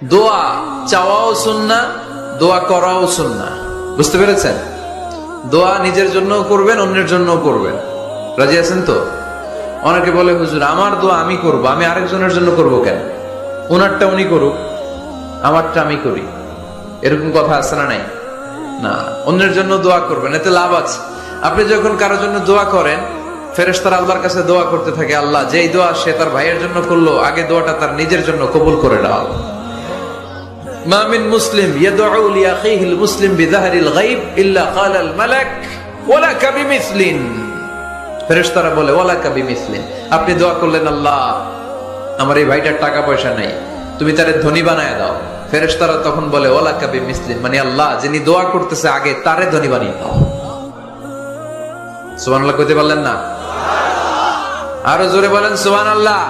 দোয়া চাওয়াও সুন্নাহ, দোয়া করাও সুন্নাহ। বুঝতে পেরেছেন? দোয়া নিজের জন্য করবেন, অন্যের জন্য করবেন। রাজি আছেন তো? অনেকে বলে, হুজুর আমার দোয়া আমি করব, আমি আরেকজনের জন্য করব কেন? ওনারটা উনি করুক, আমারটা আমি করি। এরকম কথা আছে না নাই? না, অন্যের জন্য দোয়া করবেন, এতে লাভ আছে। আপনি যখন কারোর জন্য দোয়া করেন, ফেরেশতারা আল্লাহর কাছে দোয়া করতে থাকে, আল্লাহ যেই দোয়া সে তার ভাইয়ের জন্য করলো, আগে দোয়াটা তার নিজের জন্য কবুল করে দাও। মা মিন মুসলিম ইয়াদউ লিআখিহিল মুসলিম বিযাহরিল গায়ব ইল্লা ক্বালাল মালাক ওয়ালাকা বিমিসলিন। ফেরেশতারা বলে ওয়ালাকা বিমিসলিন, আপনি দোয়া করলেন, আল্লাহ আমার এই ভাইটার টাকা পয়সা নাই, তুমি তারে ধনী বানায় দাও। ফেরেশতারা তখন বলে ওয়ালাকা বিমিসলিন, মানে আল্লাহ যিনি দোয়া করতেছে আগে তারে ধনী বানিয়ে দাও। সুবহানাল্লাহ কইতে পারলেন না? আরো জোরে বলেন সুবহানাল্লাহ।